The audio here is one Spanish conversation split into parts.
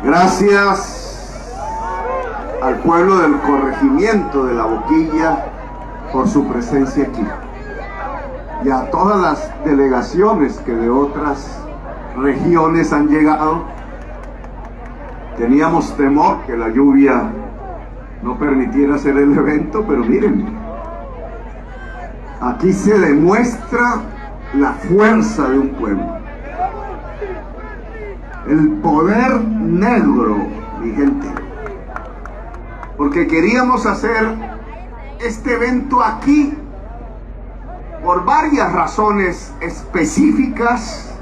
Gracias al pueblo del corregimiento de La Boquilla por su presencia aquí, y a todas las delegaciones que de otras regiones han llegado. Teníamos temor que la lluvia no permitiera hacer el evento, pero miren, aquí se demuestra la fuerza de un pueblo, el poder negro, mi gente, porque queríamos hacer este evento aquí por varias razones específicas.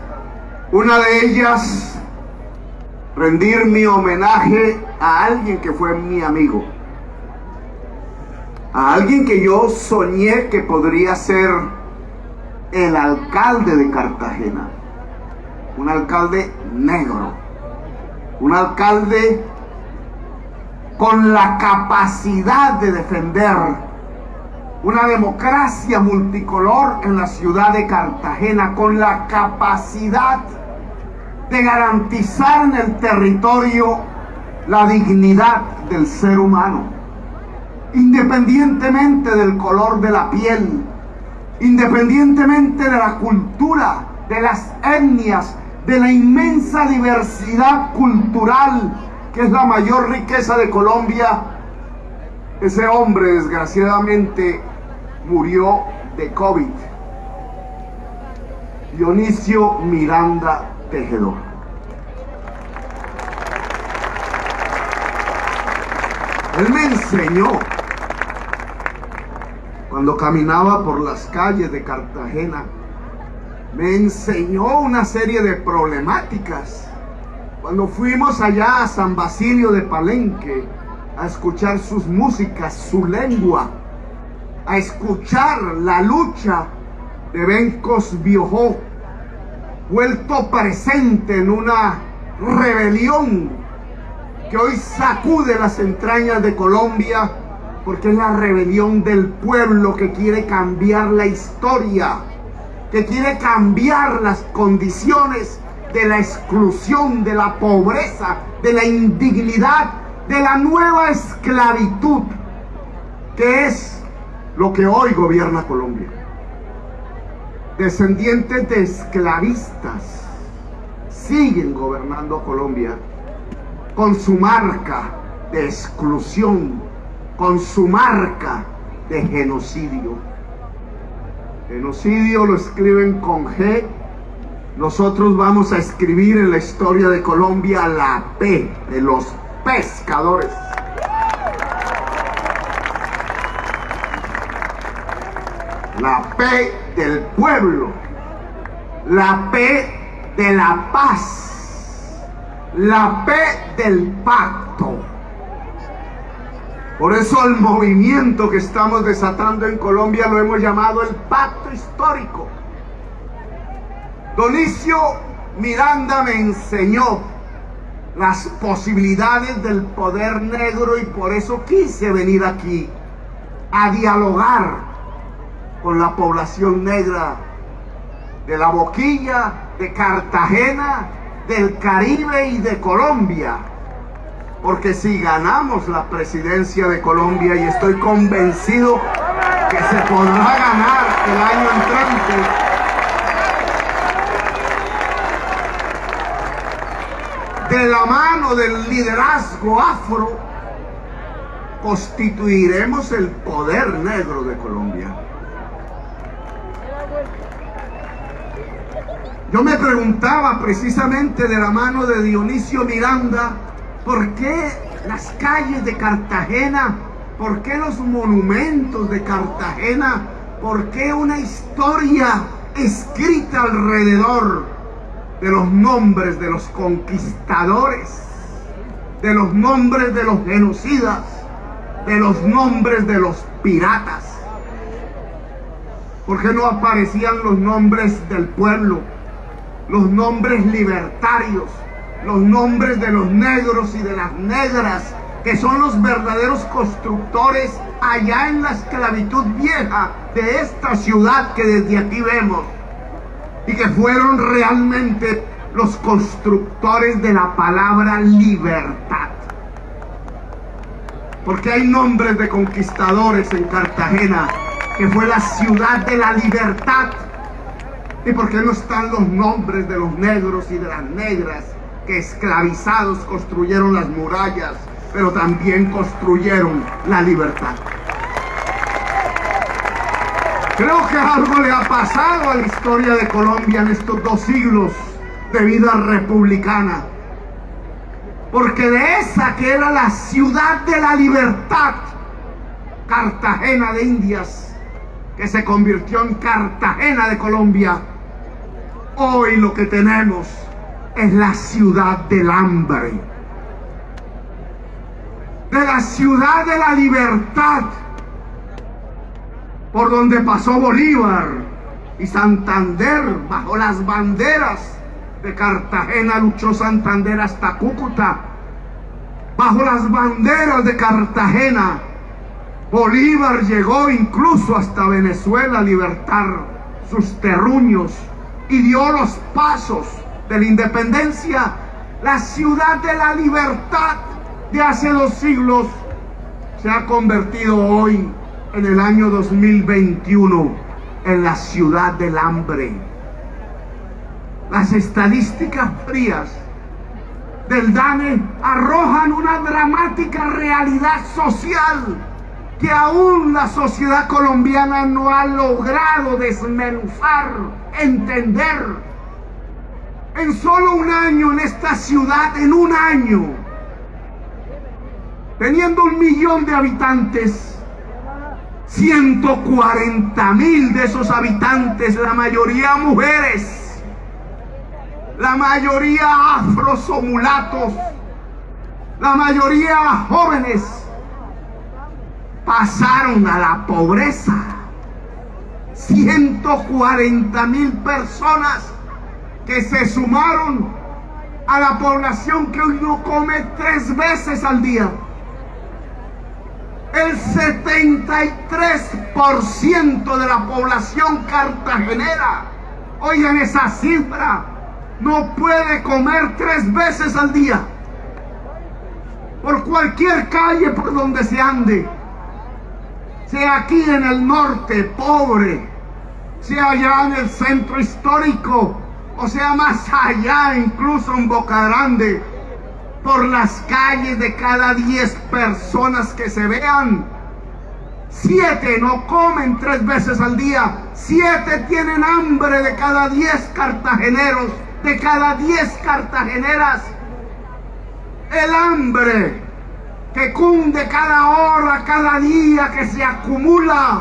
Una de ellas, rendir mi homenaje a alguien que fue mi amigo, a alguien que yo soñé que podría ser el alcalde de Cartagena, un alcalde negro, un alcalde con la capacidad de defender una democracia multicolor en la ciudad de Cartagena, con la capacidad de garantizar en el territorio la dignidad del ser humano, independientemente del color de la piel, independientemente de la cultura, de las etnias, de la inmensa diversidad cultural que es la mayor riqueza de Colombia. Ese hombre desgraciadamente murió de COVID. Dionisio Miranda Tejedor. Él me enseñó, cuando caminaba por las calles de Cartagena, me enseñó una serie de problemáticas. Cuando fuimos allá a San Basilio de Palenque a escuchar sus músicas, su lengua, a escuchar la lucha de Bencos Biojó, vuelto presente en una rebelión que hoy sacude las entrañas de Colombia, porque es la rebelión del pueblo que quiere cambiar la historia, que quiere cambiar las condiciones de la exclusión, de la pobreza, de la indignidad, de la nueva esclavitud, que es lo que hoy gobierna Colombia. Descendientes de esclavistas siguen gobernando Colombia con su marca de exclusión, con su marca de genocidio. Genocidio lo escriben con G. Nosotros vamos a escribir en la historia de Colombia la P de los pescadores. La P del pueblo, la P de la paz, la P del pacto. Por eso el movimiento que estamos desatando en Colombia lo hemos llamado el Pacto Histórico. Dionisio Miranda me enseñó las posibilidades del poder negro, y por eso quise venir aquí a dialogar con la población negra de La Boquilla, de Cartagena, del Caribe y de Colombia. Porque si ganamos la presidencia de Colombia, y estoy convencido que se podrá ganar el año entrante, de la mano del liderazgo afro, constituiremos el poder negro de Colombia. Yo me preguntaba, precisamente de la mano de Dionisio Miranda, ¿por qué las calles de Cartagena? ¿Por qué los monumentos de Cartagena? ¿Por qué una historia escrita alrededor de los nombres de los conquistadores, de los nombres de los genocidas, de los nombres de los piratas? ¿Por qué no aparecían los nombres del pueblo, los nombres libertarios, los nombres de los negros y de las negras, que son los verdaderos constructores allá en la esclavitud vieja de esta ciudad que desde aquí vemos, y que fueron realmente los constructores de la palabra libertad. Porque hay nombres de conquistadores en Cartagena, que fue la ciudad de la libertad. ¿Y por qué no están los nombres de los negros y de las negras que esclavizados construyeron las murallas, pero también construyeron la libertad? Creo que algo le ha pasado a la historia de Colombia en estos 2 siglos de vida republicana. Porque de esa que era la ciudad de la libertad, Cartagena de Indias, que se convirtió en Cartagena de Colombia, hoy lo que tenemos es la ciudad del hambre, de la ciudad de la libertad, por donde pasó Bolívar y Santander bajo las banderas de Cartagena. Luchó Santander hasta Cúcuta. Bajo las banderas de Cartagena, Bolívar llegó incluso hasta Venezuela a libertar sus terruños y dio los pasos de la independencia. La ciudad de la libertad de hace 2 siglos se ha convertido hoy, en el año 2021, en la ciudad del hambre. Las estadísticas frías del DANE arrojan una dramática realidad social que aún la sociedad colombiana no ha logrado desmenuzar, entender. En solo un año en esta ciudad, en un año, teniendo 1 millón de habitantes, 140.000 de esos habitantes, la mayoría mujeres, la mayoría afros o mulatos, la mayoría jóvenes, pasaron a la pobreza. 140.000 personas que se sumaron a la población que hoy no come 3 veces al día. El 73% de la población cartagenera, oigan esa cifra, no puede comer 3 veces al día. Por cualquier calle por donde se ande, sea aquí en el norte, pobre, sea allá en el centro histórico, o sea más allá, incluso en Boca Grande, por las calles, de cada 10 personas que se vean, 7 no comen 3 veces al día. 7 tienen hambre de cada 10 cartageneros, de cada 10 cartageneras. El hambre que cunde cada hora, cada día, que se acumula,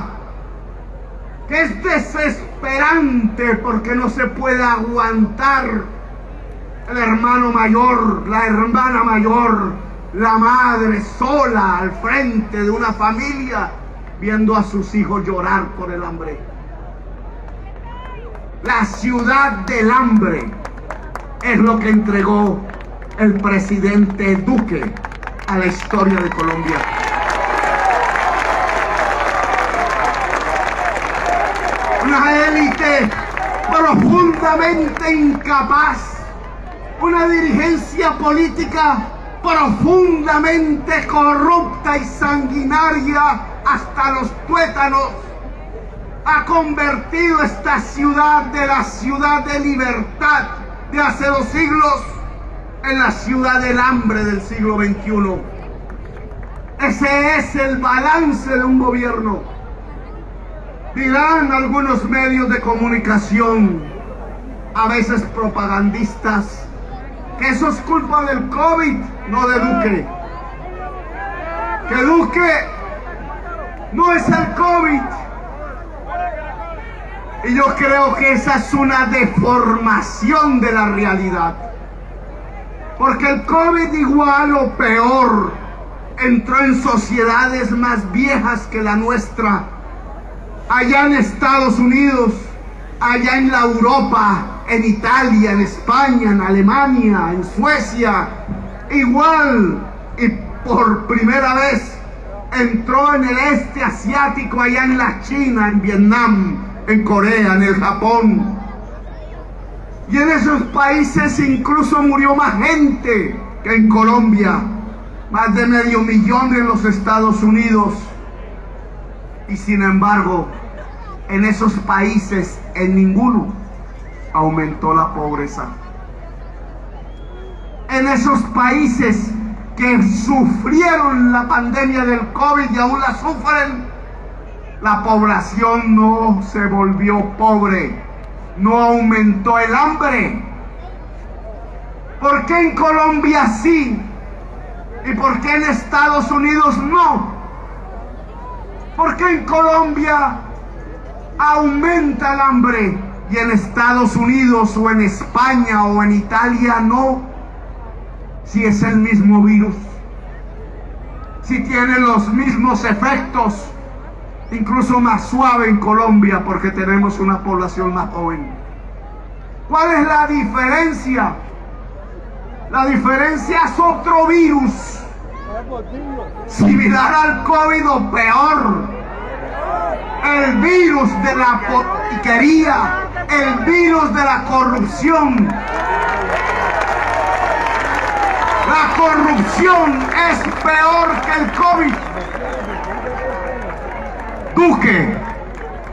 que es desesperante porque no se puede aguantar. El hermano mayor, la hermana mayor, la madre sola al frente de una familia, viendo a sus hijos llorar por el hambre. La ciudad del hambre es lo que entregó el presidente Duque a la historia de Colombia. Una élite profundamente incapaz, una dirigencia política profundamente corrupta y sanguinaria hasta los tuétanos, ha convertido esta ciudad de la ciudad de libertad de hace 2 siglos en la ciudad del hambre del siglo XXI. Ese es el balance de un gobierno. Dirán algunos medios de comunicación, a veces propagandistas, que eso es culpa del COVID, no de Duque. Que Duque no es el COVID. Y yo creo que esa es una deformación de la realidad. Porque el COVID, igual o peor, entró en sociedades más viejas que la nuestra. Allá en Estados Unidos, allá en la Europa, en Italia, en España, en Alemania, en Suecia, igual, y por primera vez entró en el este asiático, allá en la China, en Vietnam, en Corea, en el Japón. Y en esos países incluso murió más gente que en Colombia. Más de 500,000 en los Estados Unidos. Y sin embargo, en esos países, en ninguno aumentó la pobreza. En esos países que sufrieron la pandemia del COVID y aún la sufren, la población no se volvió pobre, no aumentó el hambre. ¿Por qué en Colombia sí? ¿Y por qué en Estados Unidos no? ¿Por qué en Colombia aumenta el hambre y en Estados Unidos o en España o en Italia no? Si es el mismo virus, si tiene los mismos efectos, incluso más suave en Colombia porque tenemos una población más joven. ¿Cuál es la diferencia? La diferencia es otro virus, similar al COVID o peor. El virus de la politiquería, el virus de la corrupción. La corrupción es peor que el COVID. Duque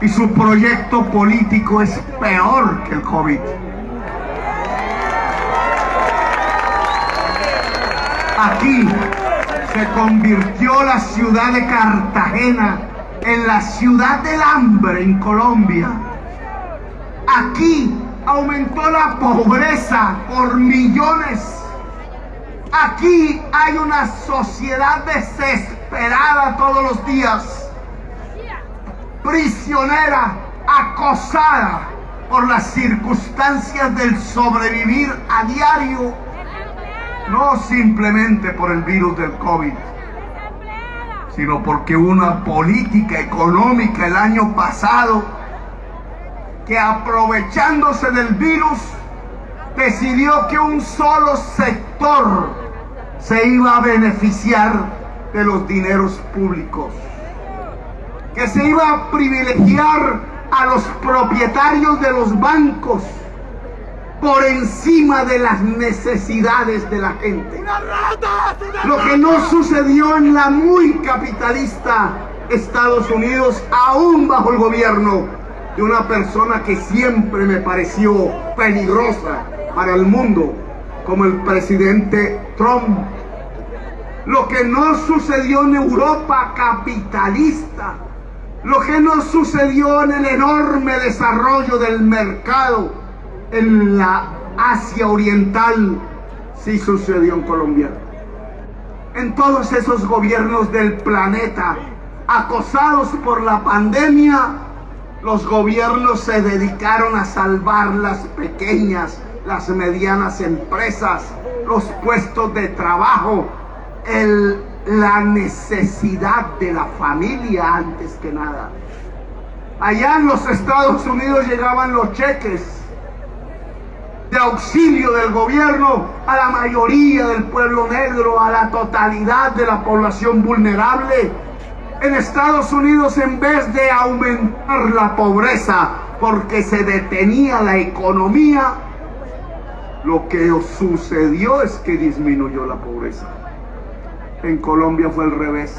y su proyecto político es peor que el COVID. Aquí se convirtió la ciudad de Cartagena en la ciudad del hambre en Colombia. Aquí aumentó la pobreza por millones. Aquí hay una sociedad desesperada todos los días, prisionera, acosada por las circunstancias del sobrevivir a diario, no simplemente por el virus del COVID, sino porque una política económica el año pasado que, aprovechándose del virus, decidió que un solo sector se iba a beneficiar de los dineros públicos, que se iba a privilegiar a los propietarios de los bancos por encima de las necesidades de la gente. Lo que no sucedió en la muy capitalista Estados Unidos, aún bajo el gobierno de una persona que siempre me pareció peligrosa para el mundo, como el presidente Trump. Lo que no sucedió en Europa capitalista, lo que no sucedió en el enorme desarrollo del mercado en la Asia Oriental, sí sucedió en Colombia. En todos esos gobiernos del planeta, acosados por la pandemia, los gobiernos se dedicaron a salvar las pequeñas, las medianas empresas, los puestos de trabajo, la necesidad de la familia antes que nada. Allá en los Estados Unidos llegaban los cheques de auxilio del gobierno a la mayoría del pueblo negro, a la totalidad de la población vulnerable. En Estados Unidos, en vez de aumentar la pobreza porque se detenía la economía, lo que sucedió es que disminuyó la pobreza. En Colombia fue al revés.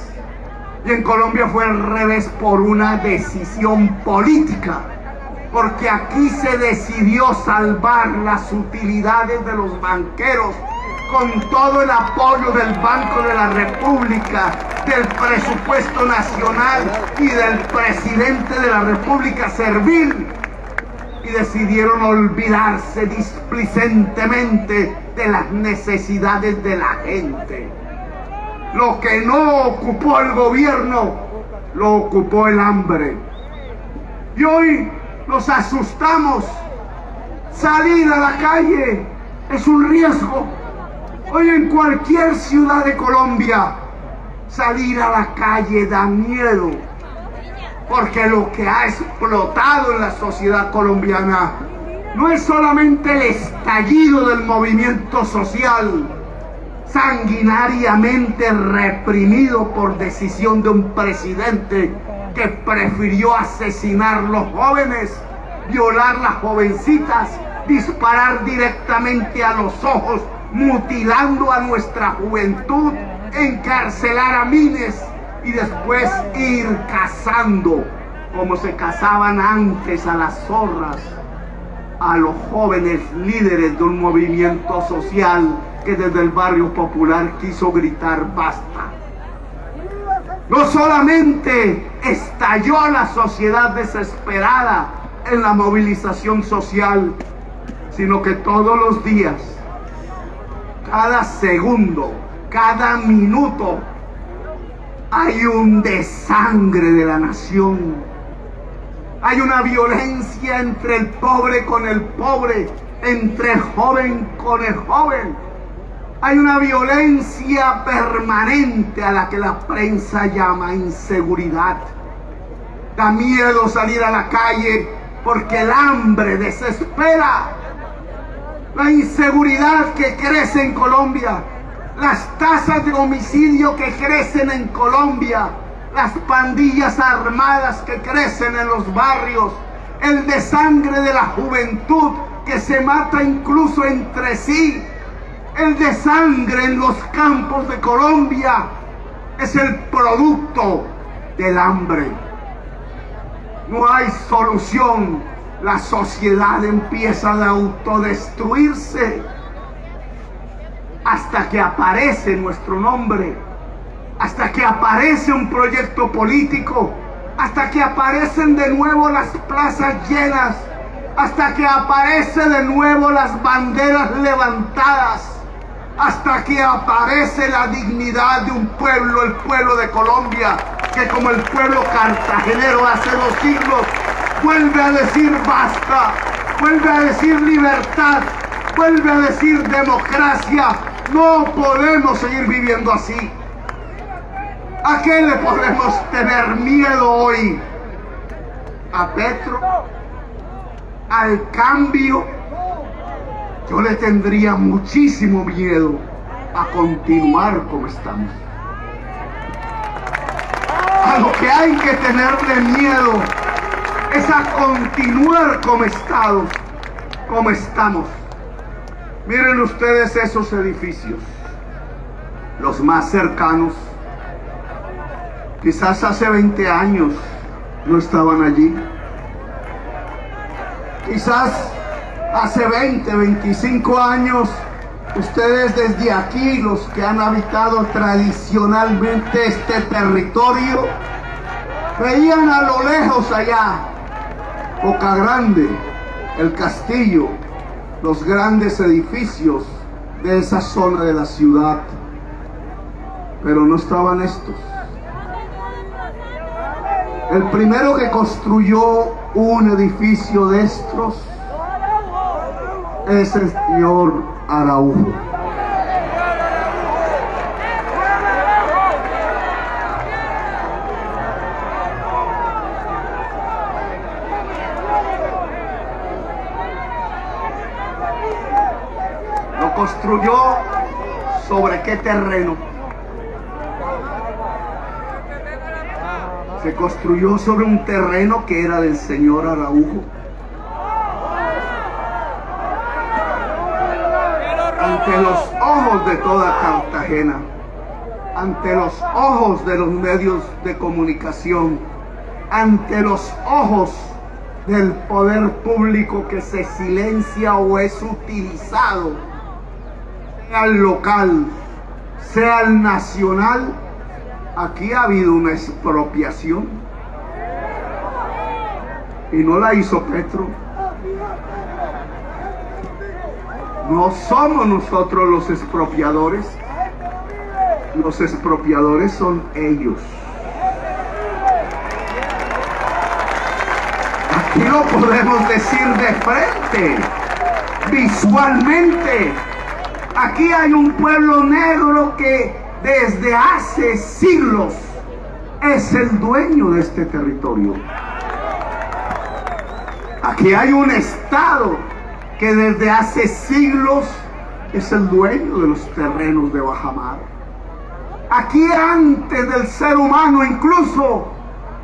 Y en Colombia fue al revés por una decisión política. Porque aquí se decidió salvar las utilidades de los banqueros con todo el apoyo del Banco de la República, del presupuesto nacional y del presidente de la República servil. Y decidieron olvidarse displicentemente de las necesidades de la gente. Lo que no ocupó el gobierno, lo ocupó el hambre. Y hoy nos asustamos. Salir a la calle es un riesgo. Hoy en cualquier ciudad de Colombia, salir a la calle da miedo. Porque lo que ha explotado en la sociedad colombiana no es solamente el estallido del movimiento social, sanguinariamente reprimido por decisión de un presidente que prefirió asesinar los jóvenes, violar las jovencitas disparar directamente a los ojos, mutilando a nuestra juventud, encarcelar a miles y después ir cazando, como se cazaban antes a las zorras, a los jóvenes líderes de un movimiento social que desde el barrio popular quiso gritar basta. No solamente estalló la sociedad desesperada en la movilización social, sino que todos los días, cada segundo, cada minuto, hay un desangre de la nación. Hay una violencia entre el pobre con el pobre, entre el joven con el joven. Hay una violencia permanente a la que la prensa llama inseguridad. Da miedo salir a la calle porque el hambre desespera. La inseguridad que crece en Colombia, las tasas de homicidio que crecen en Colombia, las pandillas armadas que crecen en los barrios, el desangre de la juventud que se mata incluso entre sí, el desangre en los campos de Colombia es el producto del hambre. No hay solución. La sociedad empieza a autodestruirse hasta que aparece nuestro nombre, hasta que aparece un proyecto político, hasta que aparecen de nuevo las plazas llenas, hasta que aparece de nuevo las banderas levantadas, hasta que aparece la dignidad de un pueblo, el pueblo de Colombia, que como el pueblo cartagenero hace 2 siglos, vuelve a decir basta, vuelve a decir libertad, vuelve a decir democracia. No podemos seguir viviendo así. ¿A qué le podemos tener miedo hoy? ¿A Petro? ¿Al cambio? Yo le tendría muchísimo miedo a continuar como estamos. A lo que hay que tenerle miedo es a continuar como estamos. Miren ustedes esos edificios, los más cercanos. Quizás hace 20 años no estaban allí. Quizás hace 20, 25 años, ustedes desde aquí, los que han habitado tradicionalmente este territorio, veían a lo lejos allá, Boca Grande, el castillo, los grandes edificios de esa zona de la ciudad, pero no estaban estos. El primero que construyó un edificio de estos es el señor Araujo. Lo construyó ¿sobre qué terreno? Se construyó sobre un terreno que era del señor Araujo. Ante los ojos de toda Cartagena, ante los ojos de los medios de comunicación, ante los ojos del poder público que se silencia o es utilizado, sea el local, sea el nacional, aquí ha habido una expropiación y no la hizo Petro. No somos nosotros los expropiadores son ellos. Aquí lo podemos decir de frente, visualmente. Aquí hay un pueblo negro que desde hace siglos es el dueño de este territorio. Aquí hay un Estado que desde hace siglos es el dueño de los terrenos de bajamar. Aquí antes del ser humano incluso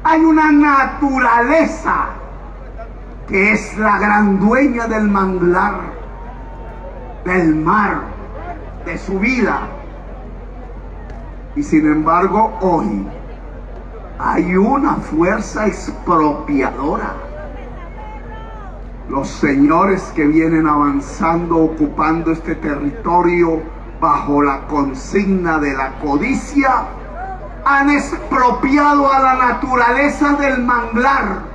hay una naturaleza que es la gran dueña del manglar, del mar, de su vida. Y sin embargo, hoy hay una fuerza expropiadora. Los señores que vienen avanzando, ocupando este territorio bajo la consigna de la codicia, han expropiado a la naturaleza del manglar,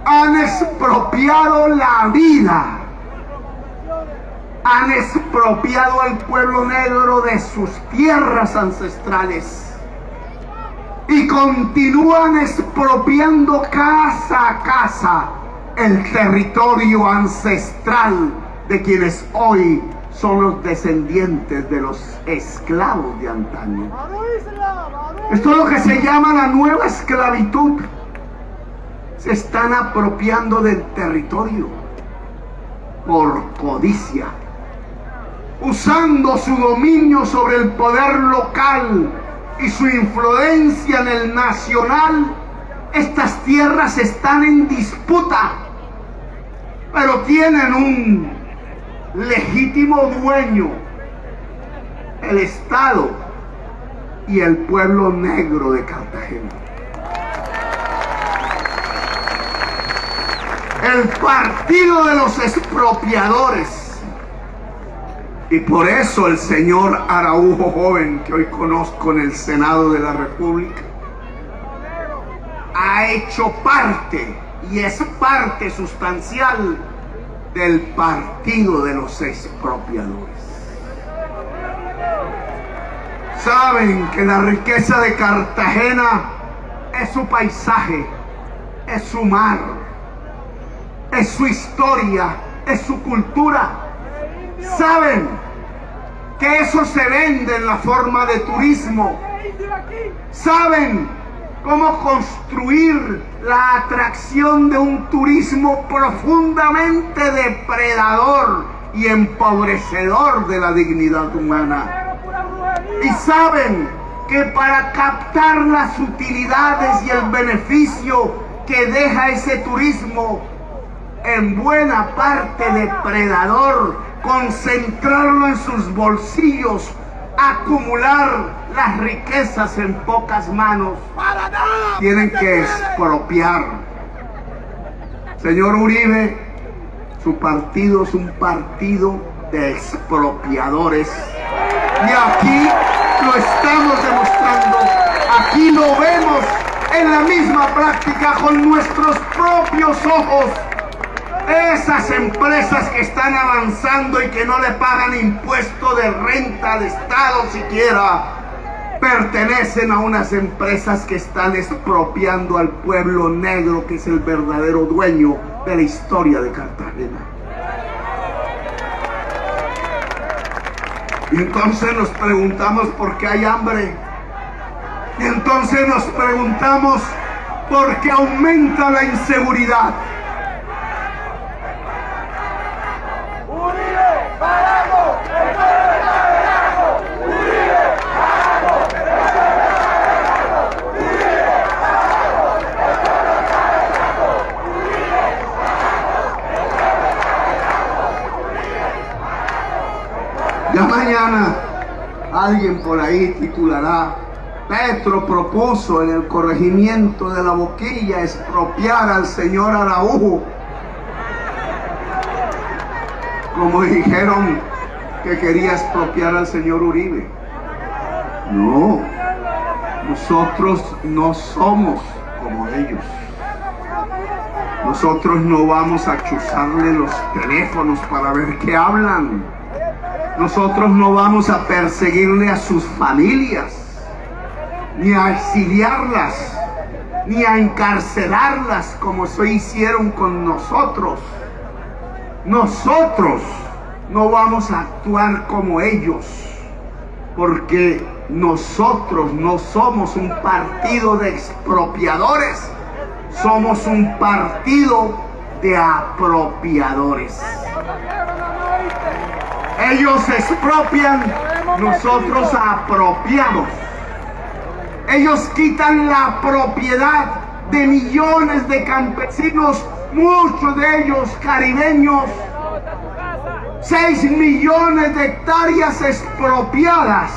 han expropiado la vida, han expropiado al pueblo negro de sus tierras ancestrales y continúan expropiando casa a casa el territorio ancestral de quienes hoy son los descendientes de los esclavos de antaño. Esto es lo que se llama la nueva esclavitud. Se están apropiando del territorio por codicia, usando su dominio sobre el poder local y su influencia en el nacional. Estas tierras están en disputa, pero tienen un legítimo dueño: el Estado y el pueblo negro de Cartagena. El partido de los expropiadores. Y por eso el señor Araujo joven, que hoy conozco en el Senado de la República, ha hecho parte y es parte sustancial del partido de los expropiadores. Saben que la riqueza de Cartagena es su paisaje, es su mar, es su historia, es su cultura. Saben que eso se vende en la forma de turismo. Saben cómo construir la atracción de un turismo profundamente depredador y empobrecedor de la dignidad humana. Y saben que para captar las utilidades y el beneficio que deja ese turismo, en buena parte depredador, concentrarlo en sus bolsillos, acumular las riquezas en pocas manos, tienen que expropiar. Señor Uribe, su partido es un partido de expropiadores, y aquí lo estamos demostrando, aquí lo vemos en la misma práctica con nuestros propios ojos. Esas empresas que están avanzando y que no le pagan impuesto de renta de Estado siquiera, pertenecen a unas empresas que están expropiando al pueblo negro, que es el verdadero dueño de la historia de Cartagena. Y entonces nos preguntamos por qué hay hambre. Y entonces nos preguntamos por qué aumenta la inseguridad. Ya mañana alguien por ahí titulará: Petro propuso en el corregimiento de La Boquilla expropiar al señor Araujo, como dijeron que quería expropiar al señor Uribe. No, nosotros no somos como ellos. Nosotros no vamos a chuzarle los teléfonos para ver qué hablan. Nosotros no vamos a perseguirle a sus familias, ni a exiliarlas, ni a encarcelarlas como se hicieron con nosotros. Nosotros no vamos a actuar como ellos, porque nosotros no somos un partido de expropiadores, somos un partido de apropiadores. Ellos expropian, nosotros apropiamos. Ellos quitan la propiedad de millones de campesinos muchos de ellos caribeños, 6 millones de hectáreas expropiadas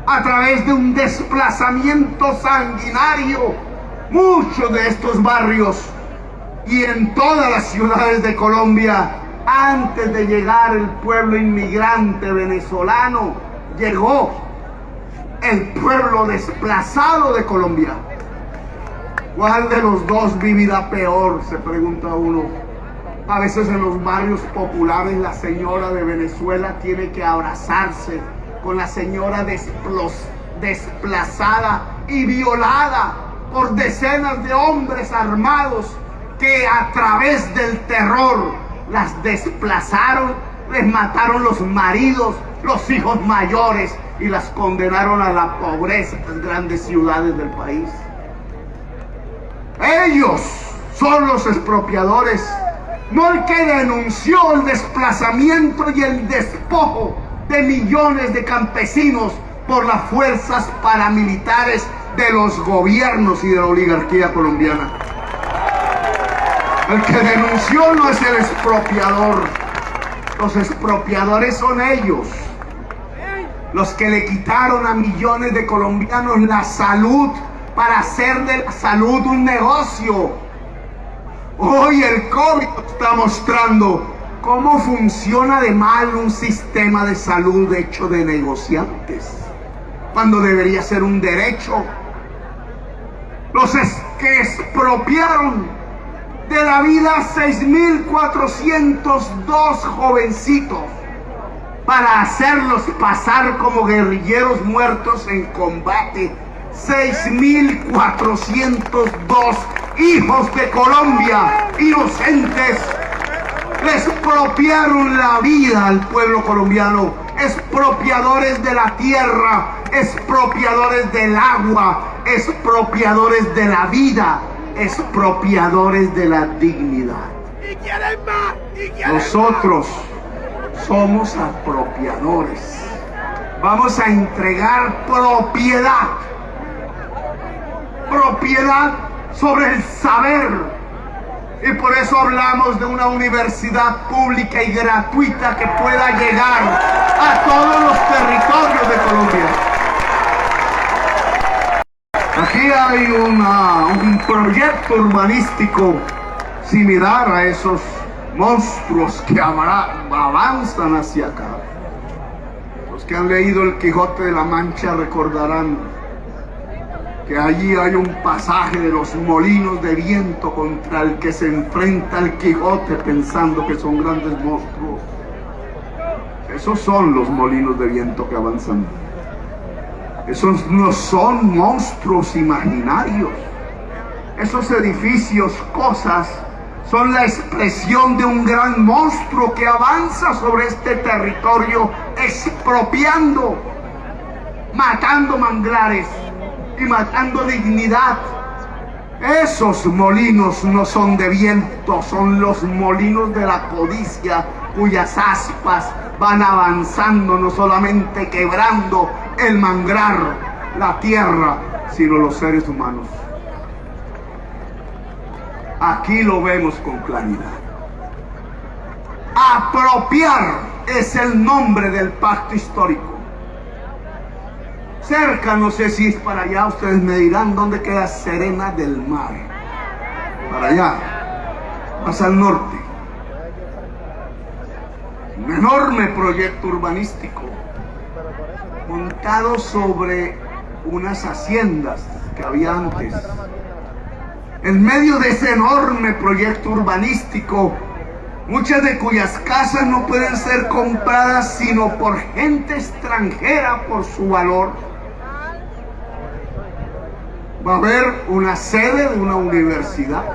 a través de un desplazamiento sanguinario. Muchos de estos barrios y en todas las ciudades de Colombia, antes de llegar el pueblo inmigrante venezolano, llegó el pueblo desplazado de Colombia. ¿Cuál de los dos vivirá peor?, se pregunta uno. A veces en los barrios populares la señora de Venezuela tiene que abrazarse con la señora desplazada y violada por decenas de hombres armados que a través del terror las desplazaron, les mataron los maridos, los hijos mayores y las condenaron a la pobreza en las grandes ciudades del país. Ellos son los expropiadores, no el que denunció el desplazamiento y el despojo de millones de campesinos por las fuerzas paramilitares de los gobiernos y de la oligarquía colombiana. El que denunció no es el expropiador. Los expropiadores son ellos, los que le quitaron a millones de colombianos la salud para hacer de la salud un negocio. Hoy el COVID está mostrando cómo funciona de mal un sistema de salud hecho de negociantes, cuando debería ser un derecho. Los que expropiaron de la vida 6.402 jovencitos para hacerlos pasar como guerrilleros muertos en combate. 6.402 hijos de Colombia inocentes le expropiaron la vida al pueblo colombiano. Expropiadores de la tierra, expropiadores del agua, expropiadores de la vida, expropiadores de la dignidad. Nosotros somos apropiadores. Vamos a entregar propiedad sobre el saber, y por eso hablamos de una universidad pública y gratuita que pueda llegar a todos los territorios de Colombia. Aquí hay un proyecto urbanístico similar a esos monstruos que avanzan hacia acá. Los que han leído el Quijote de la Mancha recordarán que allí hay un pasaje de los molinos de viento contra el que se enfrenta el Quijote pensando que son grandes monstruos. Esos son los molinos de viento que avanzan. Esos no son monstruos imaginarios. Esos edificios, cosas, son la expresión de un gran monstruo que avanza sobre este territorio, expropiando, matando manglares y matando dignidad. Esos molinos no son de viento, son los molinos de la codicia, cuyas aspas van avanzando, no solamente quebrando el manglar, la tierra, sino los seres humanos. Aquí lo vemos con claridad. Apropiar es el nombre del pacto histórico. Cerca, no sé si es para allá, ustedes me dirán dónde queda Serena del Mar. Para allá, más al norte. Un enorme proyecto urbanístico montado sobre unas haciendas que había antes. En medio de ese enorme proyecto urbanístico, muchas de cuyas casas no pueden ser compradas sino por gente extranjera por su valor, va a haber una sede de una universidad.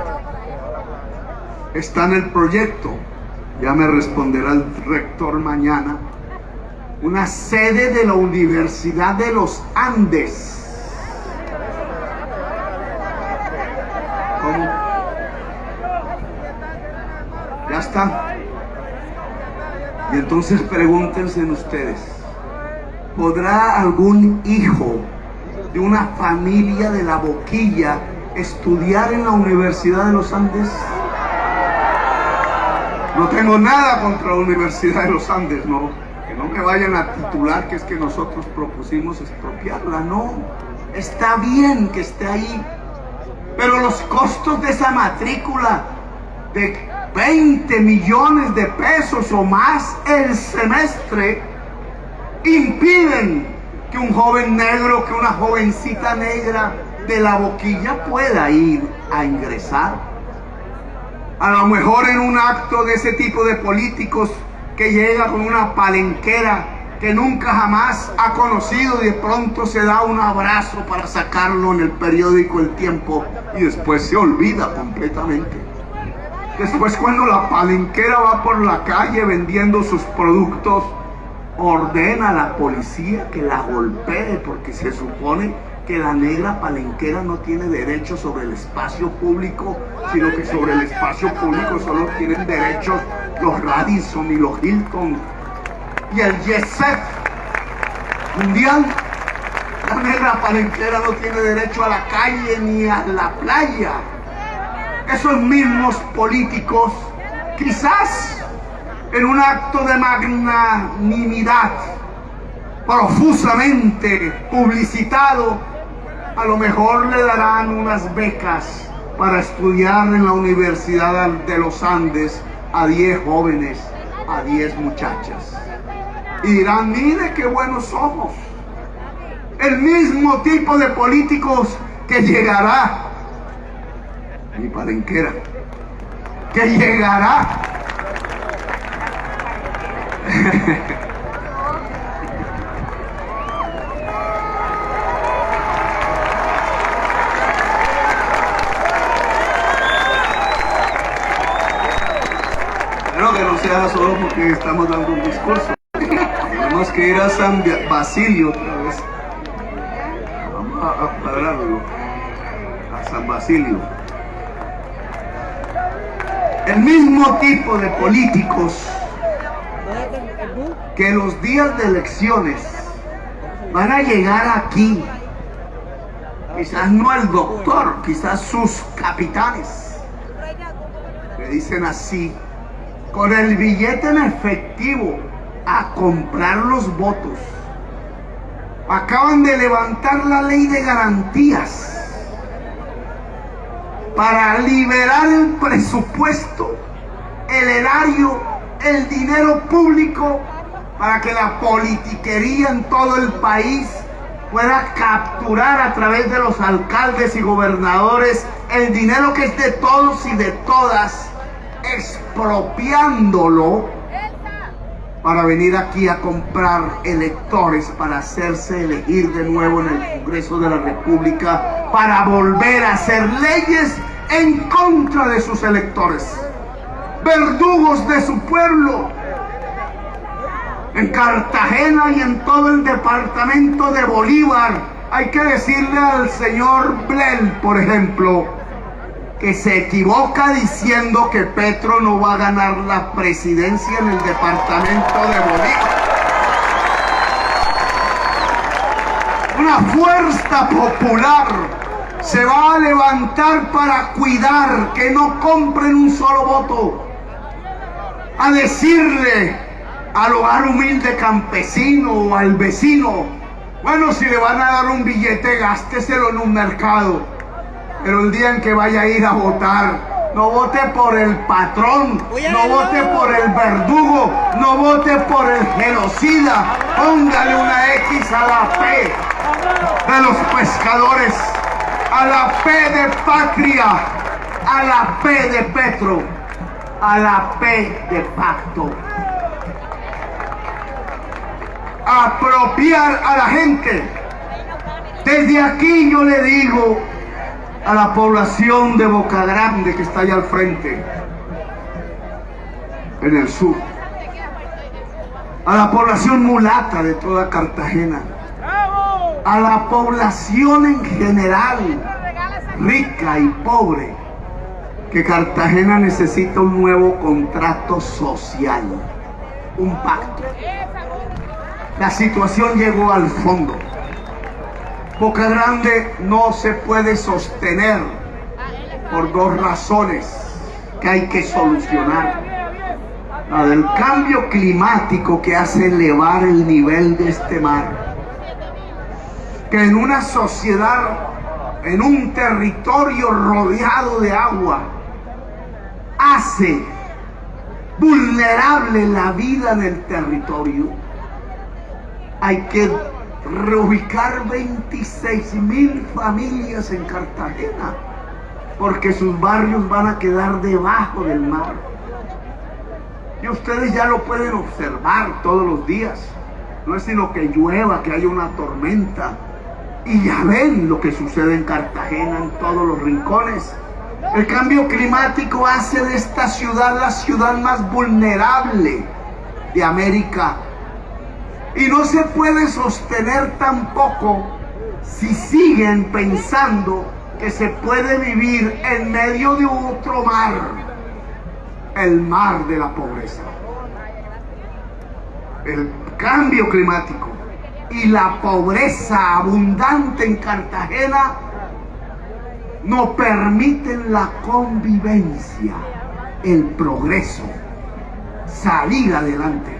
Está en el proyecto, ya me responderá el rector mañana, una sede de la Universidad de los Andes. ¿Cómo? Ya está. Y entonces pregúntense ustedes, ¿podrá algún hijo de una familia de La Boquilla estudiar en la Universidad de los Andes? No tengo nada contra la Universidad de los Andes, no. Que no me vayan a titular que es que nosotros propusimos expropiarla, no. Está bien que esté ahí, pero los costos de esa matrícula de 20 millones de pesos o más el semestre impiden que un joven negro, que una jovencita negra de la Boquilla pueda ir a ingresar. A lo mejor en un acto de ese tipo de políticos que llega con una palenquera que nunca jamás ha conocido y de pronto se da un abrazo para sacarlo en el periódico El Tiempo y después se olvida completamente. Después, cuando la palenquera va por la calle vendiendo sus productos, ordena a la policía que la golpee porque se supone que la negra palenquera no tiene derecho sobre el espacio público, sino que sobre el espacio público solo tienen derechos los Radisson y los Hilton y el Jet mundial. La negra palenquera no tiene derecho a la calle ni a la playa. Esos mismos políticos, quizás en un acto de magnanimidad profusamente publicitado, a lo mejor le darán unas becas para estudiar en la Universidad de los Andes a 10 jóvenes, a 10 muchachas. Y dirán, mire qué buenos somos. El mismo tipo de políticos que llegará, mi palenquera, que llegará Espero que no sea solo porque estamos dando un discurso. Tenemos que ir a San Basilio otra vez. Vamos a cuadrarlo. A San Basilio. El mismo tipo de políticos que los días de elecciones van a llegar aquí, quizás no el doctor, quizás sus capitanes, le dicen así, con el billete en efectivo a comprar los votos. Acaban de levantar la ley de garantías para liberar el presupuesto, el erario, el dinero público, para que la politiquería en todo el país pueda capturar a través de los alcaldes y gobernadores el dinero que es de todos y de todas, expropiándolo para venir aquí a comprar electores para hacerse elegir de nuevo en el Congreso de la República, para volver a hacer leyes en contra de sus electores, verdugos de su pueblo. En Cartagena y en todo el departamento de Bolívar hay que decirle al señor Blel, por ejemplo, que se equivoca diciendo que Petro no va a ganar la presidencia en el departamento de Bolívar. Una fuerza popular se va a levantar para cuidar que no compren un solo voto, a decirle al hogar humilde campesino o al vecino, bueno, si le van a dar un billete, gásteselo en un mercado, pero el día en que vaya a ir a votar, no vote por el patrón, no vote por el verdugo, no vote por el genocida, póngale una X a la P de los pescadores, a la P de patria, a la P de Petro, a la P de pacto. Apropiar a la gente. Desde aquí yo le digo a la población de Boca Grande que está allá al frente, en el sur, a la población mulata de toda Cartagena, a la población en general, rica y pobre, que Cartagena necesita un nuevo contrato social, un pacto. La situación llegó al fondo. Boca Grande no se puede sostener por dos razones que hay que solucionar. la del cambio climático que hace elevar el nivel de este mar. Que en una sociedad, en un territorio rodeado de agua, hace vulnerable la vida del territorio. Hay que reubicar 26,000 familias en Cartagena, porque sus barrios van a quedar debajo del mar. Y ustedes ya lo pueden observar todos los días. No es sino que llueva, que haya una tormenta, y ya ven lo que sucede en Cartagena, en todos los rincones. El cambio climático hace de esta ciudad la ciudad más vulnerable de América. Y no se puede sostener tampoco si siguen pensando que se puede vivir en medio de otro mar, el mar de la pobreza. El cambio climático y la pobreza abundante en Cartagena no permiten la convivencia, el progreso, salir adelante.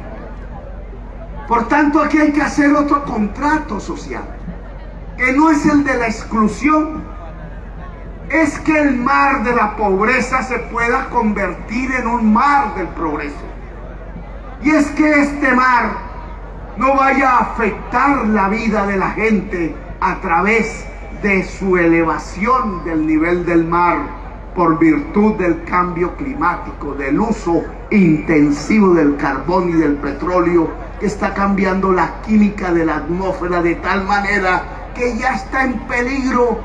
Por tanto, aquí hay que hacer otro contrato social, que no es el de la exclusión, es que el mar de la pobreza se pueda convertir en un mar del progreso. Y es que este mar no vaya a afectar la vida de la gente a través de su elevación del nivel del mar por virtud del cambio climático, del uso intensivo del carbón y del petróleo, que está cambiando la química de la atmósfera de tal manera que ya está en peligro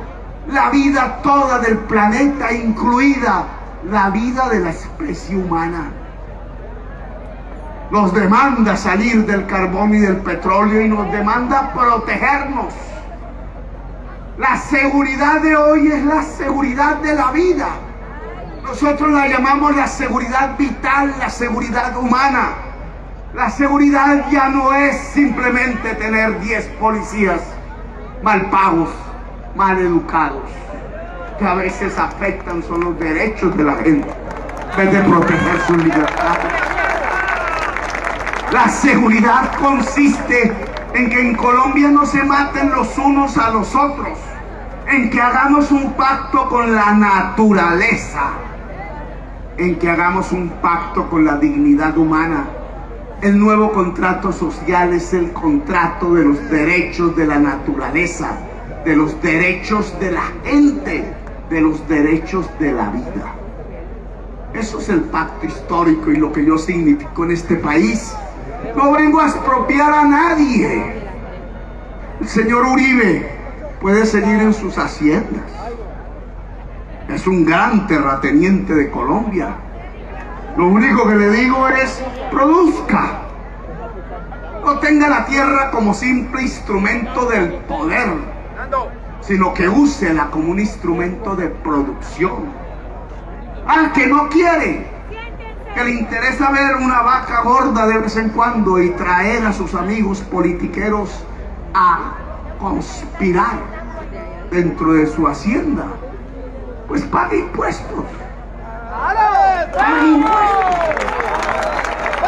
la vida toda del planeta, incluida la vida de la especie humana. Nos demanda salir del carbón y del petróleo y nos demanda protegernos. La seguridad de hoy es la seguridad de la vida. Nosotros la llamamos la seguridad vital, la seguridad humana. La seguridad ya no es simplemente tener 10 policías mal pagos, mal educados, que a veces afectan son los derechos de la gente, en vez de proteger sus libertades. La seguridad consiste en que en Colombia no se maten los unos a los otros, en que hagamos un pacto con la naturaleza, en que hagamos un pacto con la dignidad humana. El nuevo contrato social es el contrato de los derechos de la naturaleza, de los derechos de la gente, de los derechos de la vida. Eso es el pacto histórico y lo que yo significo en este país. No vengo a expropiar a nadie. El señor Uribe puede seguir en sus haciendas. Es un gran terrateniente de Colombia. Lo único que le digo es: produzca. No tenga la tierra como simple instrumento del poder, sino que úsela como un instrumento de producción. Al que no quiere, que le interesa ver una vaca gorda de vez en cuando y traer a sus amigos politiqueros a conspirar dentro de su hacienda, pues pague impuestos. Pague impuestos.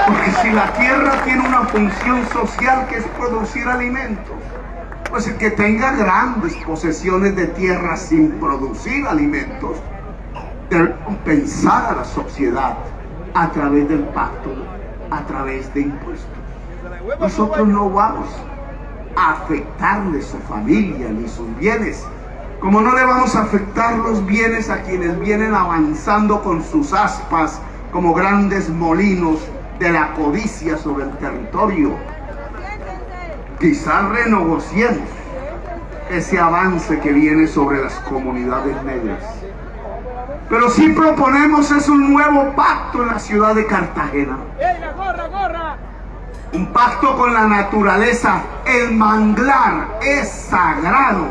Porque si la tierra tiene una función social que es producir alimentos, pues el que tenga grandes posesiones de tierra sin producir alimentos debe compensar a la sociedad a través del pacto, a través de impuestos. Nosotros no vamos a afectarle su familia ni sus bienes, como no le vamos a afectar los bienes a quienes vienen avanzando con sus aspas como grandes molinos de la codicia sobre el territorio. Quizás renegociemos ese avance que viene sobre las comunidades negras. Pero sí proponemos es un nuevo pacto en la ciudad de Cartagena. Un pacto con la naturaleza. El manglar es sagrado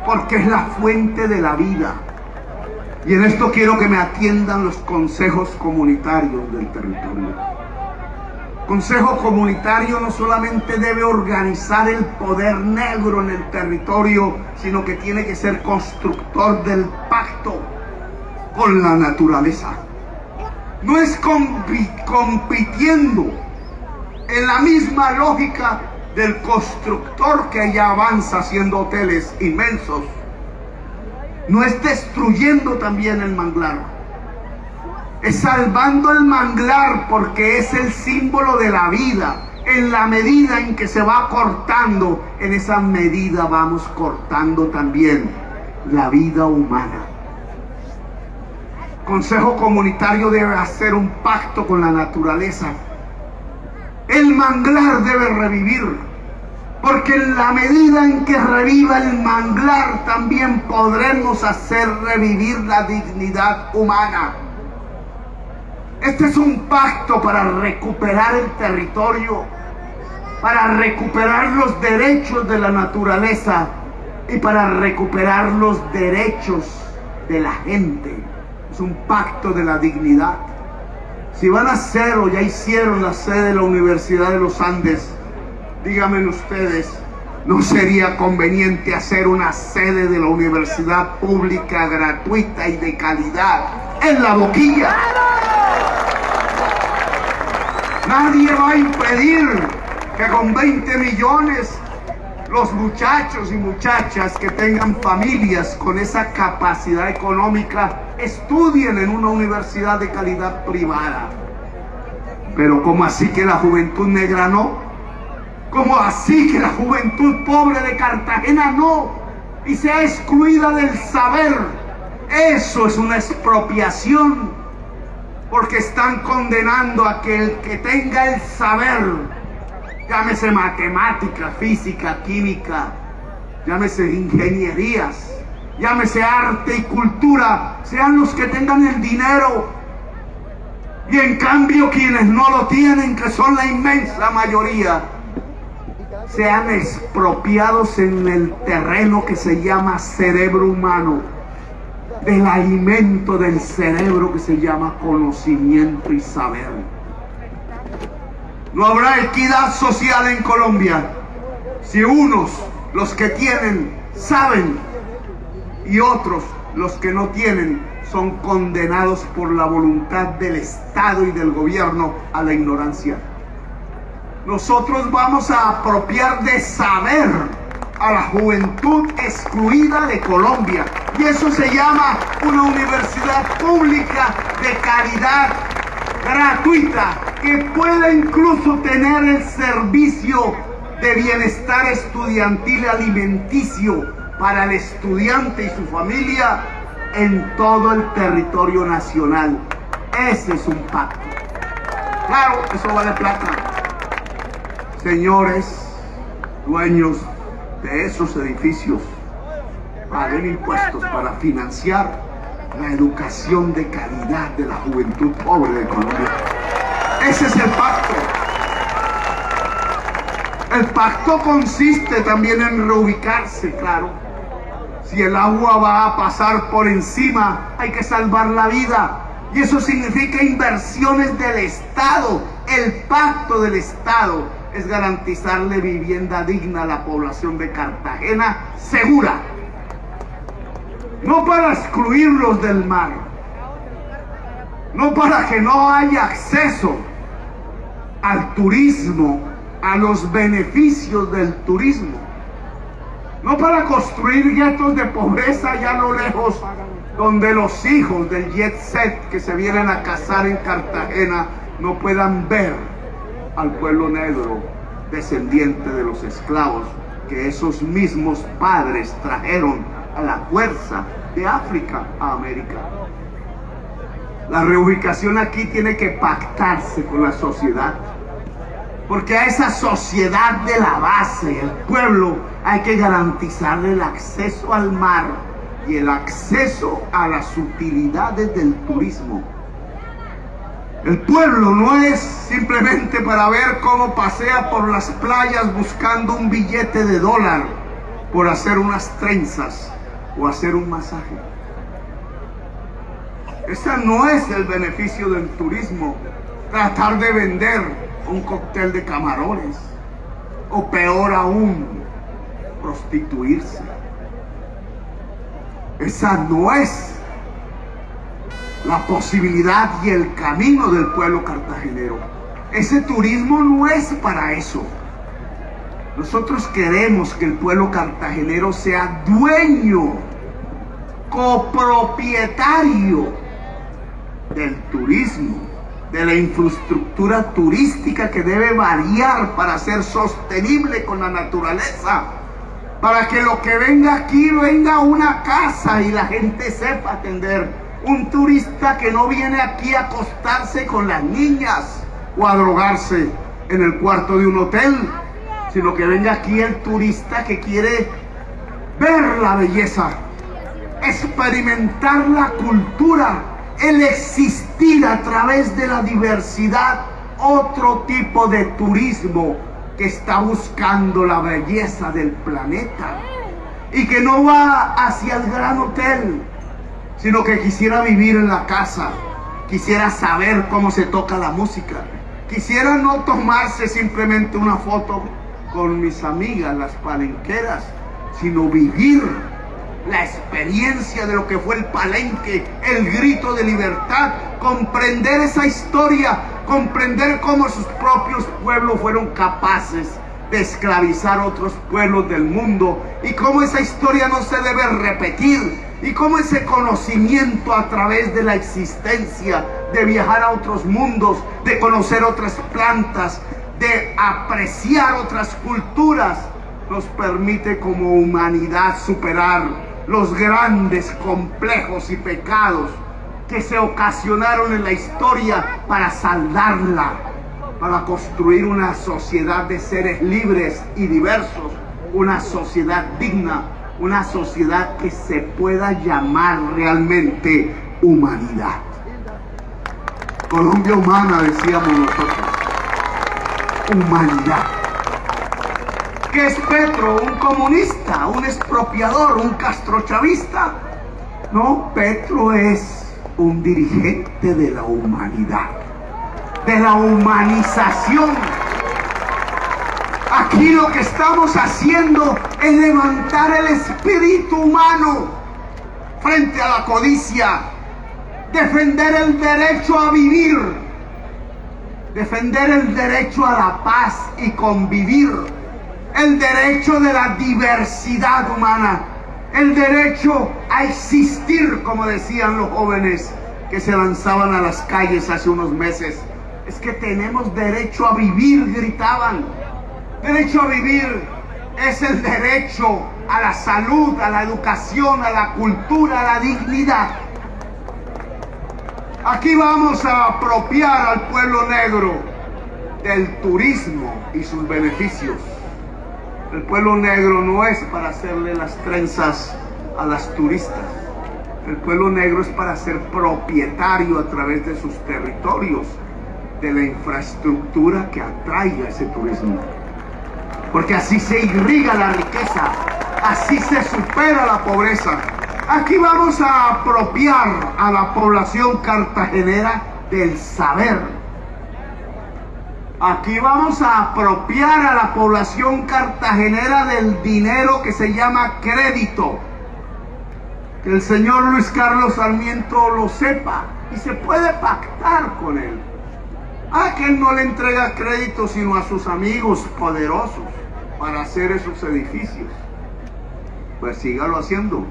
porque es la fuente de la vida. Y en esto quiero que me atiendan los consejos comunitarios del territorio. Consejo comunitario no solamente debe organizar el poder negro en el territorio, sino que tiene que ser constructor del pacto con la naturaleza. no es compitiendo en la misma lógica del constructor que ya avanza haciendo hoteles inmensos. No es destruyendo también el manglar, es salvando el manglar, porque es el símbolo de la vida. En la medida en que se va cortando, en esa medida vamos cortando también la vida humana. Consejo Comunitario debe hacer un pacto con la naturaleza. El manglar debe revivir, porque en la medida en que reviva el manglar, también podremos hacer revivir la dignidad humana. Este es un pacto para recuperar el territorio, para recuperar los derechos de la naturaleza y para recuperar los derechos de la gente. Es un pacto de la dignidad. Si van a hacer o ya hicieron la sede de la Universidad de los Andes, díganme ustedes, ¿no sería conveniente hacer una sede de la universidad pública, gratuita y de calidad en La Boquilla? Nadie va a impedir que con 20 millones los muchachos y muchachas que tengan familias con esa capacidad económica estudien en una universidad de calidad privada. Pero ¿cómo así que la juventud negra no? ¿Cómo así que la juventud pobre de Cartagena no? Y sea excluida del saber. Eso es una expropiación, porque están condenando a que el que tenga el saber, llámese matemática, física, química, llámese ingenierías, llámese arte y cultura, sean los que tengan el dinero. Y en cambio quienes no lo tienen, que son la inmensa mayoría, sean expropiados en el terreno que se llama cerebro humano, del alimento del cerebro que se llama conocimiento y saber. No habrá equidad social en Colombia si unos, los que tienen, saben, y otros, los que no tienen, son condenados por la voluntad del Estado y del gobierno a la ignorancia. Nosotros vamos a apropiar de saber a la juventud excluida de Colombia, y eso se llama una universidad pública de calidad, gratuita, que pueda incluso tener el servicio de bienestar estudiantil y alimenticio para el estudiante y su familia en todo el territorio nacional. Ese es un pacto. Claro, eso vale plata. Señores dueños de esos edificios, paguen impuestos para financiar la educación de calidad de la juventud pobre de Colombia. Ese es el pacto. El pacto consiste también en reubicarse, claro. Si el agua va a pasar por encima, hay que salvar la vida. Y eso significa inversiones del Estado. El pacto del Estado es garantizarle vivienda digna a la población de Cartagena, segura. No para excluirlos del mar, no para que no haya acceso al turismo, a los beneficios del turismo, no para construir guetos de pobreza allá a lo lejos, donde los hijos del jet set que se vienen a casar en Cartagena no puedan ver al pueblo negro descendiente de los esclavos que esos mismos padres trajeron a la fuerza de África a América. La reubicación aquí tiene que pactarse con la sociedad, porque a esa sociedad de la base, el pueblo, hay que garantizarle el acceso al mar y el acceso a las utilidades del turismo. El pueblo no es simplemente para ver cómo pasea por las playas buscando un billete de dólar por hacer unas trenzas o hacer un masaje. Ese no es el beneficio del turismo, tratar de vender un cóctel de camarones, o peor aún, prostituirse. Esa no es la posibilidad y el camino del pueblo cartagenero. Ese turismo no es para eso. Nosotros queremos que el pueblo cartagenero sea dueño, copropietario del turismo, de la infraestructura turística que debe variar para ser sostenible con la naturaleza, para que lo que venga aquí venga a una casa y la gente sepa atender. Un turista que no viene aquí a acostarse con las niñas o a drogarse en el cuarto de un hotel, sino que venga aquí el turista que quiere ver la belleza, experimentar la cultura, el existir a través de la diversidad, otro tipo de turismo que está buscando la belleza del planeta y que no va hacia el gran hotel, sino que quisiera vivir en la casa, quisiera saber cómo se toca la música, quisiera no tomarse simplemente una foto con mis amigas las palenqueras, sino vivir la experiencia de lo que fue el Palenque, el grito de libertad, comprender esa historia, comprender cómo sus propios pueblos fueron capaces de esclavizar a otros pueblos del mundo y cómo esa historia no se debe repetir y cómo ese conocimiento a través de la existencia, de viajar a otros mundos, de conocer otras plantas, de apreciar otras culturas, nos permite como humanidad superar los grandes complejos y pecados que se ocasionaron en la historia para saldarla, para construir una sociedad de seres libres y diversos, una sociedad digna, una sociedad que se pueda llamar realmente humanidad. Colombia humana, decíamos nosotros. Humanidad. ¿Qué es Petro? ¿Un comunista? ¿Un expropiador? ¿Un castrochavista? No, Petro es un dirigente de la humanidad, de la humanización. Aquí lo que estamos haciendo es levantar el espíritu humano frente a la codicia, defender el derecho a vivir, defender el derecho a la paz y convivir, el derecho de la diversidad humana, el derecho a existir, como decían los jóvenes que se lanzaban a las calles hace unos meses. Es que tenemos derecho a vivir, gritaban. Derecho a vivir es el derecho a la salud, a la educación, a la cultura, a la dignidad. Aquí vamos a apropiar al pueblo negro del turismo y sus beneficios. El pueblo negro no es para hacerle las trenzas a las turistas. El pueblo negro es para ser propietario a través de sus territorios de la infraestructura que atraiga ese turismo. Porque así se irriga la riqueza, así se supera la pobreza. Aquí vamos a apropiar a la población cartagenera del saber. Aquí vamos a apropiar a la población cartagenera del dinero que se llama crédito. Que el señor Luis Carlos Sarmiento lo sepa y se puede pactar con él. Que él no le entrega crédito sino a sus amigos poderosos para hacer esos edificios. Pues sígalo haciendo.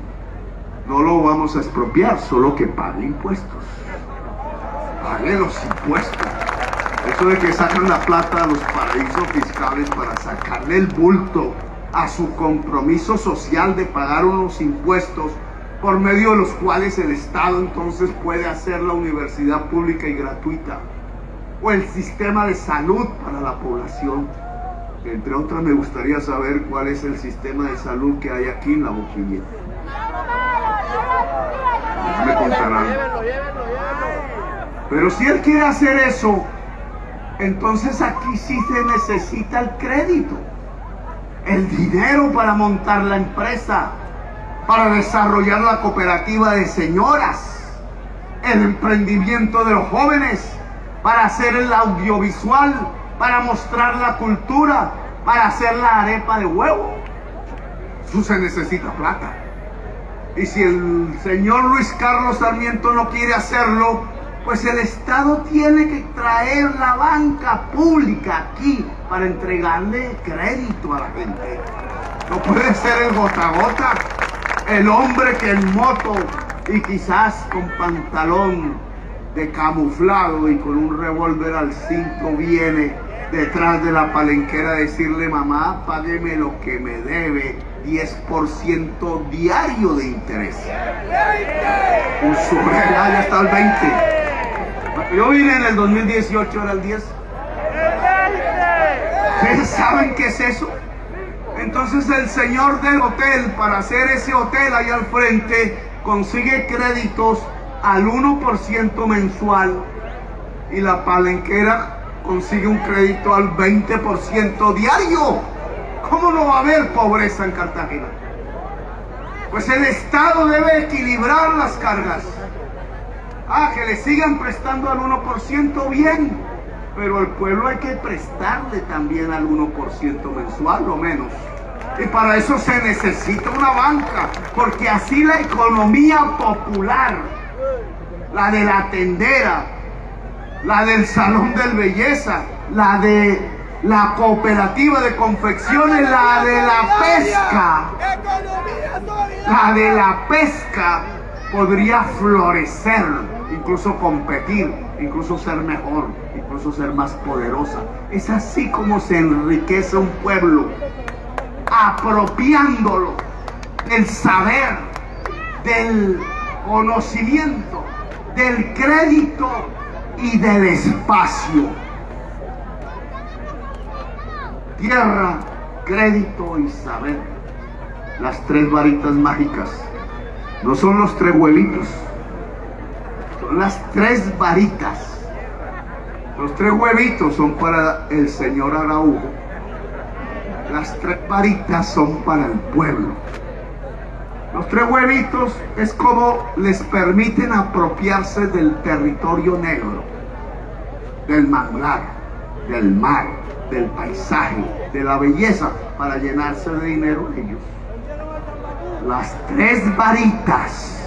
No lo vamos a expropiar, solo que pague impuestos. Pague los impuestos. Eso de que sacan la plata a los paraísos fiscales para sacarle el bulto a su compromiso social de pagar unos impuestos por medio de los cuales el Estado entonces puede hacer la universidad pública y gratuita o el sistema de salud para la población. Entre otras, me gustaría saber cuál es el sistema de salud que hay aquí en La Boquilla. Me contarán. Pero si él quiere hacer eso, entonces aquí sí se necesita el crédito, el dinero para montar la empresa, para desarrollar la cooperativa de señoras, el emprendimiento de los jóvenes, para hacer el audiovisual, para mostrar la cultura, para hacer la arepa de huevo. Eso se necesita plata. Y si el señor Luis Carlos Sarmiento no quiere hacerlo, pues el Estado tiene que traer la banca pública aquí para entregarle crédito a la gente. No puede ser el gota a gota, el hombre que en moto y quizás con pantalón de camuflado y con un revólver al cinto viene detrás de la palenquera a decirle: mamá, págueme lo que me debe, 10% diario de interés. Un ya está el 20. Yo vine en el 2018, era el 10. ¿Ustedes saben qué es eso? Entonces el señor del hotel, para hacer ese hotel ahí al frente, consigue créditos al 1% mensual y la palenquera consigue un crédito al 20% diario. ¿Cómo no va a haber pobreza en Cartagena? Pues el Estado debe equilibrar las cargas. Que le sigan prestando al 1%, bien, pero al pueblo hay que prestarle también al 1% mensual, lo menos. Y para eso se necesita una banca, porque así la economía popular, la de la tendera, la del salón de belleza, la de la cooperativa de confecciones, la de la pesca, podría florecer, incluso competir, incluso ser mejor, incluso ser más poderosa. Es así como se enriquece un pueblo, apropiándolo del saber, del conocimiento, del crédito y del espacio. Tierra, crédito y saber. Las tres varitas mágicas. No son los tres huevitos, son las tres varitas. Los tres huevitos son para el señor Araujo. Las tres varitas son para el pueblo. Los tres huevitos es como les permiten apropiarse del territorio negro, del manglar, del mar, del paisaje, de la belleza, para llenarse de dinero ellos. Las tres varitas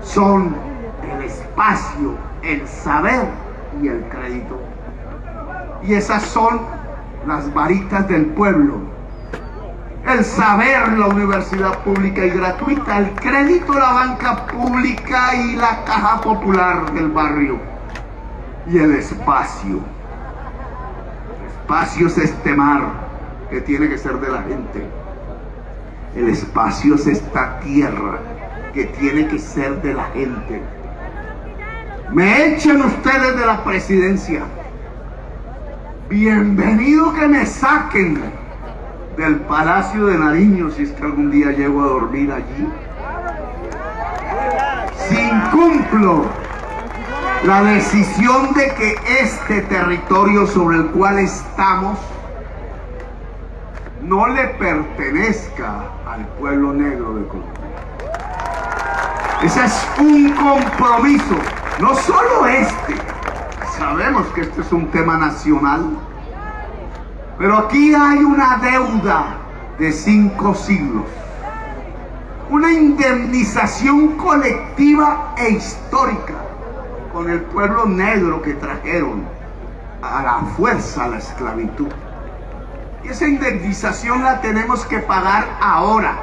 son el espacio, el saber y el crédito. Y esas son las varitas del pueblo. El saber, la universidad pública y gratuita. El crédito, la banca pública y la caja popular del barrio. Y el espacio. El espacio es este mar que tiene que ser de la gente. El espacio es esta tierra que tiene que ser de la gente. Me echen ustedes de la presidencia. Bienvenido que me saquen del Palacio de Nariño si es que algún día llego a dormir allí. Si incumplo la decisión de que este territorio sobre el cual estamos no le pertenezca al pueblo negro de Colombia. Ese es un compromiso, no solo este. Sabemos que este es un tema nacional, pero aquí hay una deuda de 5 siglos, una indemnización colectiva e histórica con el pueblo negro que trajeron a la fuerza a la esclavitud. Y esa indemnización la tenemos que pagar ahora.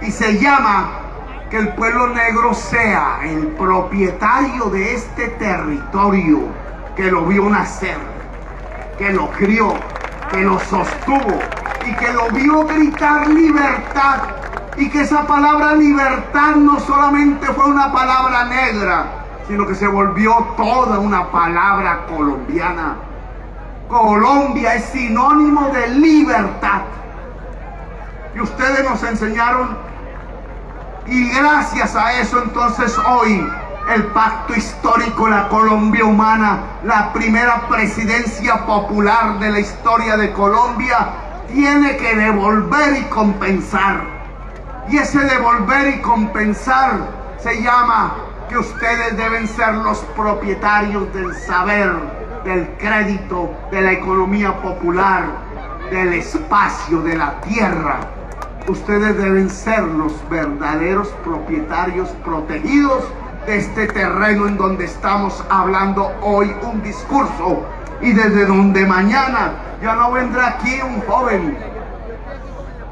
Y se llama que el pueblo negro sea el propietario de este territorio, que lo vio nacer, que lo crió, que lo sostuvo y que lo vio gritar libertad. Y que esa palabra libertad no solamente fue una palabra negra, sino que se volvió toda una palabra colombiana. Colombia es sinónimo de libertad. Y ustedes nos enseñaron, y gracias a eso entonces hoy el pacto histórico, la Colombia humana, la primera presidencia popular de la historia de Colombia, tiene que devolver y compensar. Y ese devolver y compensar se llama que ustedes deben ser los propietarios del saber, del crédito, de la economía popular, del espacio, de la tierra, Ustedes deben ser los verdaderos propietarios protegidos de este terreno en donde estamos hablando hoy un discurso, y desde donde mañana ya no vendrá aquí un joven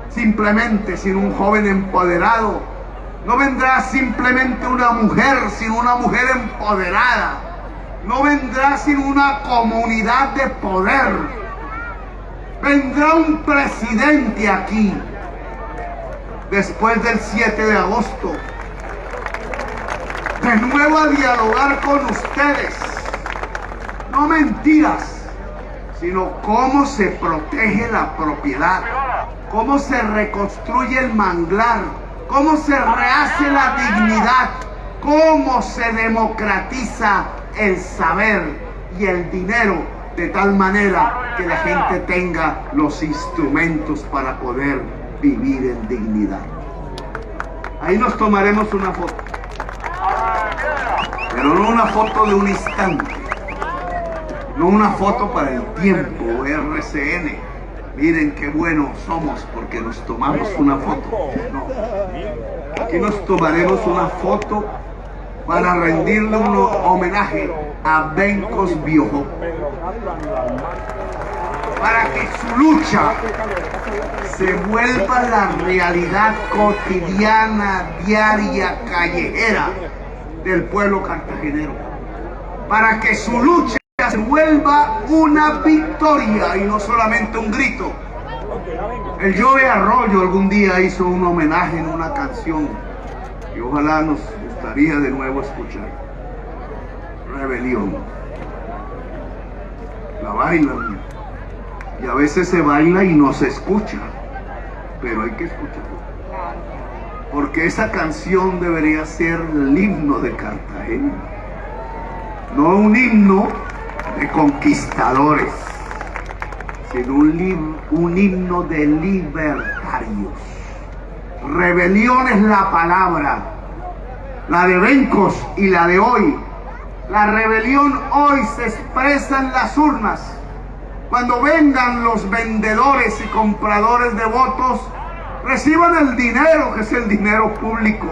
simplemente, sino un joven empoderado. No vendrá simplemente una mujer, sino una mujer empoderada. No vendrá sino una comunidad de poder. Vendrá un presidente aquí después del 7 de agosto, de nuevo a dialogar con ustedes. No mentiras, sino cómo se protege la propiedad, cómo se reconstruye el manglar, cómo se rehace la dignidad, cómo se democratiza el saber y el dinero, de tal manera que la gente tenga los instrumentos para poder vivir en dignidad. Ahí nos tomaremos una foto, pero no una foto de un instante, no una foto para el tiempo RCN. Miren qué buenos somos porque nos tomamos una foto. No, aquí nos tomaremos una foto para rendirle un homenaje a Bencos Biojó, para que su lucha se vuelva la realidad cotidiana, diaria, callejera del pueblo cartagenero, para que su lucha se vuelva una victoria y no solamente un grito. El Joe Arroyo algún día hizo un homenaje en una canción y ojalá nos gustaría de nuevo escuchar. Rebelión. La bailan y a veces se baila y no se escucha, pero hay que escucharlo, porque esa canción debería ser el himno de Cartagena, no un himno de conquistadores, sino un himno de libertarios. Rebelión es la palabra, la de Bencos y la de hoy. La rebelión hoy se expresa en las urnas. Cuando vengan los vendedores y compradores de votos, reciban el dinero, que es el dinero público,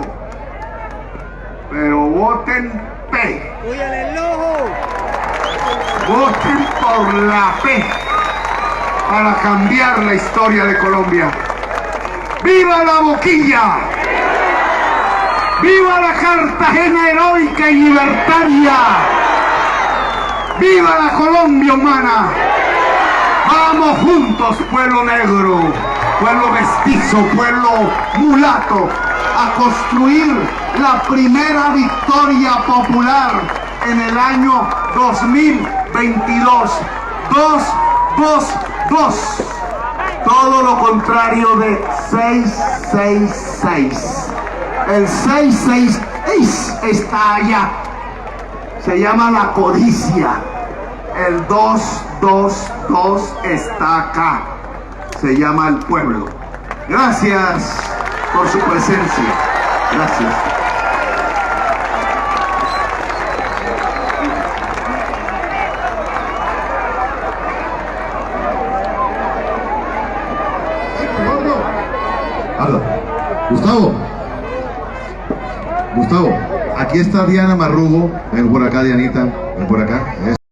pero voten P. ¡Cuídale el ojo! Voten por la P para cambiar la historia de Colombia. ¡Viva la Boquilla! ¡Viva la Cartagena heroica y libertaria! ¡Viva la Colombia humana! Vamos juntos, pueblo negro, pueblo mestizo, pueblo mulato, a construir la primera victoria popular en el año 2022. 222. Todo lo contrario de 666. El 666 está allá. Se llama la codicia. El 222 está acá. Se llama el pueblo. Gracias por su presencia. Gracias. Gustavo, aquí está Diana Marrugo. Ven por acá, Dianita. Ven por acá.